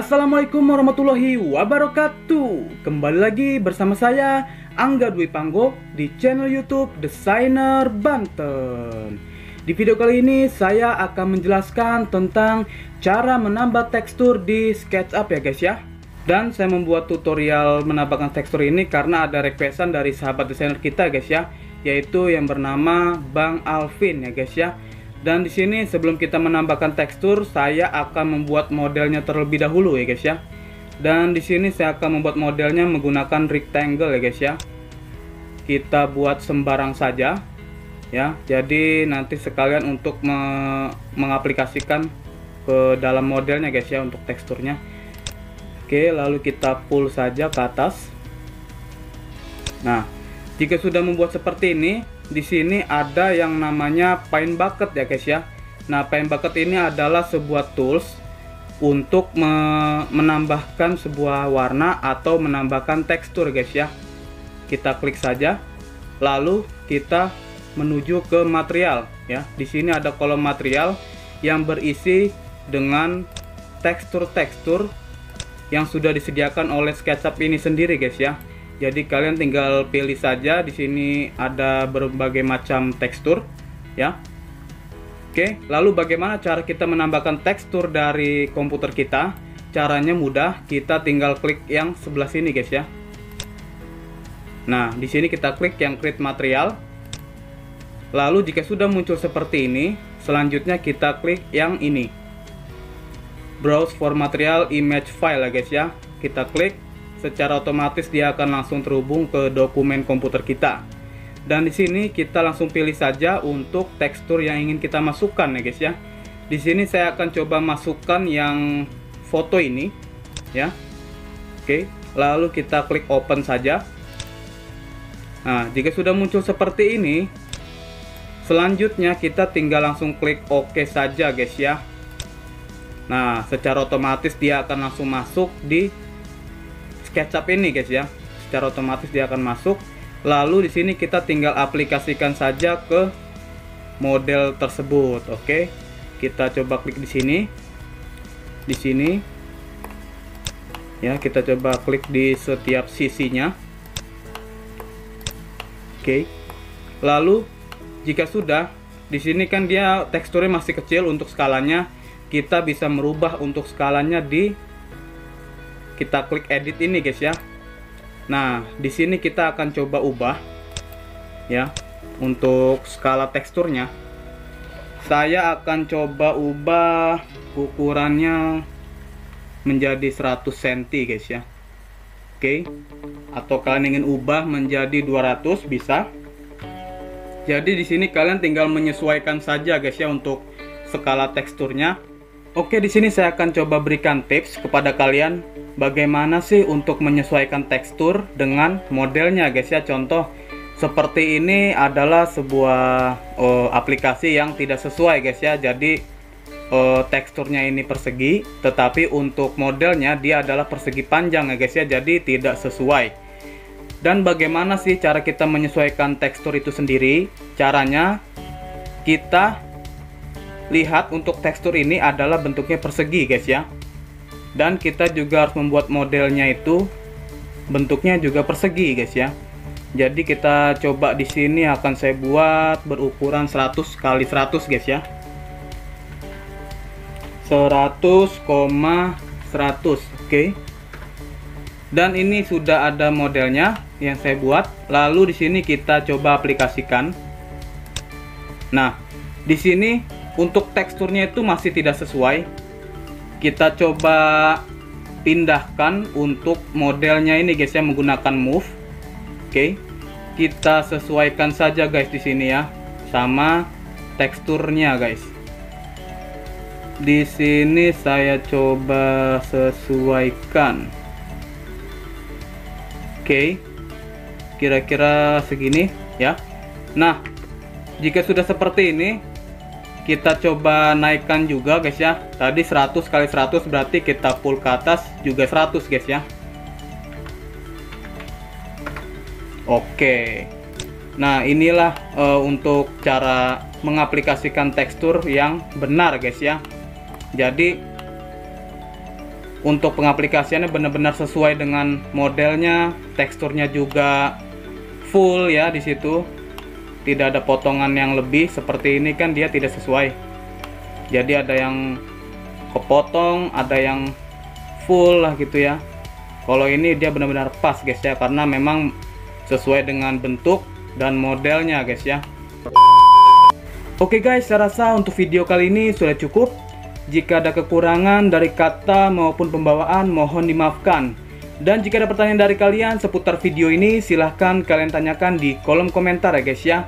Assalamualaikum warahmatullahi wabarakatuh. Kembali lagi bersama saya Angga Dwi Panggo di channel YouTube Desainer Banten. Di video kali ini saya akan menjelaskan tentang cara menambah tekstur di SketchUp ya guys ya. Dan saya membuat tutorial menambahkan tekstur ini karena ada requestan dari sahabat desainer kita guys ya, yaitu yang bernama Bang Alvin ya guys ya. Dan di sini sebelum kita menambahkan tekstur, saya akan membuat modelnya terlebih dahulu ya guys ya. Dan di sini saya akan membuat modelnya menggunakan rectangle ya guys ya. Kita buat sembarang saja ya. Jadi nanti sekalian untuk mengaplikasikan ke dalam modelnya guys ya untuk teksturnya. Oke, lalu kita pull saja ke atas. Nah, jika sudah membuat seperti ini, di sini ada yang namanya paint bucket ya guys ya. Nah, paint bucket ini adalah sebuah tools untuk menambahkan sebuah warna atau menambahkan tekstur guys ya. Kita klik saja, lalu kita menuju ke material ya. Di sini ada kolom material yang berisi dengan tekstur-tekstur yang sudah disediakan oleh SketchUp ini sendiri guys ya. Jadi kalian tinggal pilih saja. Di sini ada berbagai macam tekstur ya. Oke, lalu bagaimana cara kita menambahkan tekstur dari komputer kita? Caranya mudah, kita tinggal klik yang sebelah sini guys ya. Nah, di sini kita klik yang create material. Lalu jika sudah muncul seperti ini, selanjutnya kita klik yang ini, browse for material image file ya guys ya. Kita klik, secara otomatis dia akan langsung terhubung ke dokumen komputer kita. Dan di sini kita langsung pilih saja untuk tekstur yang ingin kita masukkan ya guys ya. Di sini saya akan coba masukkan yang foto ini ya. Oke, lalu kita klik open saja. Nah, jika sudah muncul seperti ini, selanjutnya kita tinggal langsung klik OK saja guys ya. Nah, secara otomatis dia akan langsung masuk di SketchUp ini guys ya. Secara otomatis dia akan masuk. Lalu di sini kita tinggal aplikasikan saja ke model tersebut. Oke. Kita coba klik di sini. Di sini. Ya, kita coba klik di setiap sisinya. Oke. Lalu jika sudah, di sini kan dia teksturnya masih kecil untuk skalanya. Kita bisa merubah untuk skalanya kita klik edit ini guys ya. Nah, di sini kita akan coba ubah ya untuk skala teksturnya. Saya akan coba ubah ukurannya menjadi 100 cm guys ya. Oke. Atau kalian ingin ubah menjadi 200 bisa. Jadi di sini kalian tinggal menyesuaikan saja guys ya untuk skala teksturnya. Oke, di sini saya akan coba berikan tips kepada kalian bagaimana sih untuk menyesuaikan tekstur dengan modelnya guys ya. Contoh seperti ini adalah sebuah aplikasi yang tidak sesuai guys ya. Jadi teksturnya ini persegi, tetapi untuk modelnya dia adalah persegi panjang ya guys ya. Jadi tidak sesuai. Dan bagaimana sih cara kita menyesuaikan tekstur itu sendiri? Caranya kita lihat untuk tekstur ini adalah bentuknya persegi guys ya. Dan kita juga harus membuat modelnya itu bentuknya juga persegi guys ya. Jadi kita coba di sini akan saya buat berukuran 100 x 100 guys ya. 100,100. Oke. Dan ini sudah ada modelnya yang saya buat. Lalu di sini kita coba aplikasikan. Nah, di sini untuk teksturnya itu masih tidak sesuai. Kita coba pindahkan untuk modelnya ini guys ya menggunakan move. Oke. Kita sesuaikan saja guys di sini ya sama teksturnya guys. Di sini saya coba sesuaikan. Oke. Kira-kira segini ya. Nah, jika sudah seperti ini, kita coba naikkan juga guys ya. Tadi 100 x 100 berarti kita pull ke atas juga 100 guys ya. Oke. Nah, inilah untuk cara mengaplikasikan tekstur yang benar guys ya. Jadi Untuk pengaplikasiannya benar-benar sesuai dengan modelnya, teksturnya juga full ya di situ. Tidak ada potongan yang lebih. Seperti ini kan dia tidak sesuai. Jadi ada yang kepotong, ada yang full lah gitu ya. Kalau ini dia benar-benar pas guys ya, karena memang sesuai dengan bentuk dan modelnya guys ya. Oke guys, saya rasa untuk video kali ini sudah cukup. Jika ada kekurangan dari kata maupun pembawaan, mohon dimaafkan. Dan jika ada pertanyaan dari kalian seputar video ini, silahkan kalian tanyakan di kolom komentar ya guys ya.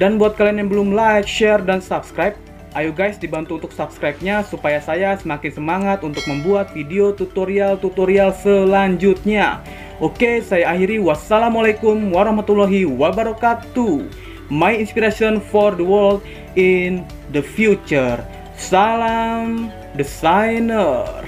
Dan buat kalian yang belum like, share, dan subscribe, ayo guys dibantu untuk subscribe-nya supaya saya semakin semangat untuk membuat video tutorial-tutorial selanjutnya. Oke, saya akhiri. Wassalamualaikum warahmatullahi wabarakatuh. My inspiration for the world in the future. Salam desainer.